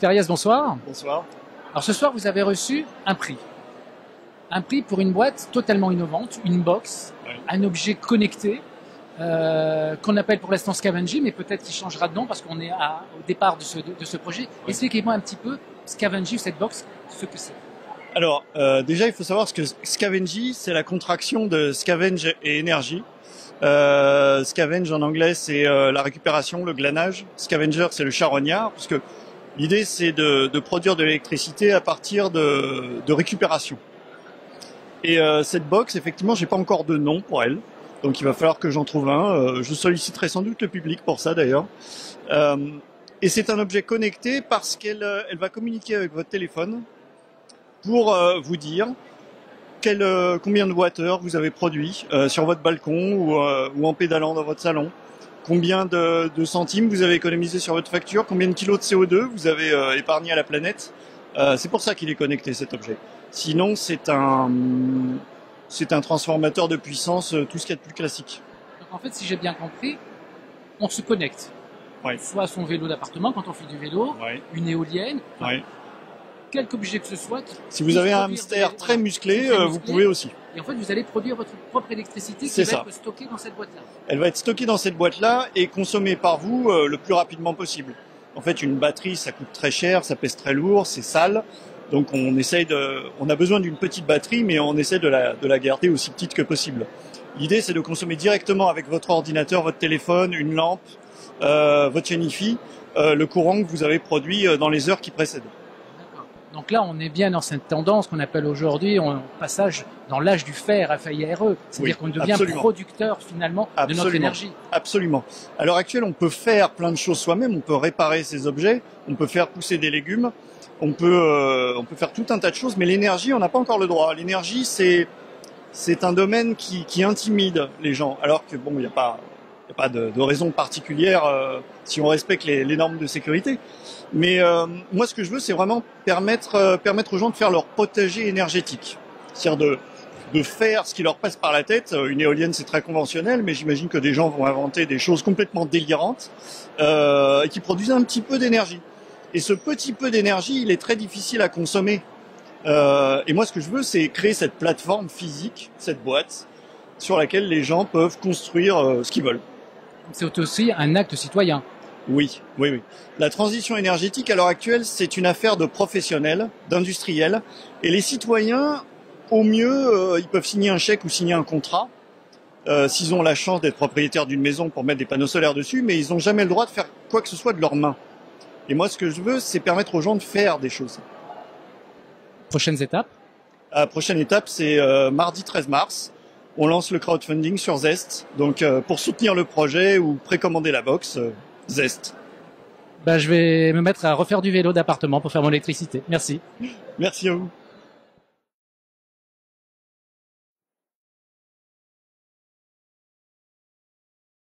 Périès, bonsoir. Bonsoir. Alors ce soir, vous avez reçu un prix. Un prix pour une boîte totalement innovante, une box, Oui. un objet connecté qu'on appelle pour l'instant Scavengy, mais peut-être qu'il changera de nom parce qu'on est au départ de ce projet. Oui. Expliquez-moi un petit peu Scavengy, cette box, ce que c'est. Alors, déjà, il faut savoir que Scavengy, c'est la contraction de scavenge et énergie. Scavenge en anglais, c'est la récupération, le glanage. Scavenger, c'est le charognard, parce que l'idée, c'est de produire de l'électricité à partir de récupération. Et cette box, effectivement, j'ai pas encore de nom pour elle, donc il va falloir que j'en trouve un. Je solliciterai sans doute le public pour ça, d'ailleurs. Et c'est un objet connecté parce qu'elle va communiquer avec votre téléphone pour vous dire combien de wattheures vous avez produit sur votre balcon ou en pédalant dans votre salon, combien de centimes vous avez économisé sur votre facture, combien de kilos de CO2 vous avez épargné à la planète. C'est pour ça qu'il est connecté, cet objet. Sinon, c'est un transformateur de puissance, tout ce qu'il y a de plus classique. Donc en fait, si j'ai bien compris, on se connecte. Ouais. Soit à son vélo d'appartement quand on fait du vélo, Ouais. une éolienne, Ouais. quelque objet que ce soit. Si vous avez un hamster très musclé, vous pouvez aussi. Et en fait, vous allez produire votre propre électricité qui C'est va ça. être stockée dans cette boîte-là. Elle va être stockée dans cette boîte-là et consommée par vous le plus rapidement possible. En fait, une batterie, ça coûte très cher, ça pèse très lourd, c'est sale. Donc on a besoin d'une petite batterie, mais on essaie de la garder aussi petite que possible. L'idée, c'est de consommer directement avec votre ordinateur, votre téléphone, une lampe, votre chaîne Hi-Fi, le courant que vous avez produit dans les heures qui précèdent. D'accord. Donc là, on est bien dans cette tendance qu'on appelle aujourd'hui un passage dans l'âge du fer, FAIRE. C'est-à-dire qu'on devient absolument. producteur finalement de notre énergie. Absolument. À l'heure actuelle, on peut faire plein de choses soi-même. On peut réparer ces objets, on peut faire pousser des légumes, on peut faire tout un tas de choses. Mais l'énergie, on n'a pas encore le droit. L'énergie, c'est un domaine qui intimide les gens. Alors que bon, il n'y a pas de raison particulière si on respecte les normes de sécurité. Mais moi, ce que je veux, c'est vraiment permettre aux gens de faire leur potager énergétique. C'est-à-dire de faire ce qui leur passe par la tête. Une éolienne, c'est très conventionnel, mais j'imagine que des gens vont inventer des choses complètement délirantes et qui produisent un petit peu d'énergie. Et ce petit peu d'énergie, il est très difficile à consommer. Et moi, ce que je veux, c'est créer cette plateforme physique, cette boîte, sur laquelle les gens peuvent construire ce qu'ils veulent. C'est aussi un acte citoyen. Oui. La transition énergétique, à l'heure actuelle, c'est une affaire de professionnels, d'industriels. Et les citoyens, au mieux, ils peuvent signer un chèque ou signer un contrat, s'ils ont la chance d'être propriétaires d'une maison pour mettre des panneaux solaires dessus, mais ils n'ont jamais le droit de faire quoi que ce soit de leurs mains. Et moi, ce que je veux, c'est permettre aux gens de faire des choses. Prochaines étapes? La prochaine étape, c'est mardi 13 mars. On lance le crowdfunding sur Zest. Donc, pour soutenir le projet ou précommander la box, Zest. Je vais me mettre à refaire du vélo d'appartement pour faire mon électricité. Merci. Merci à vous.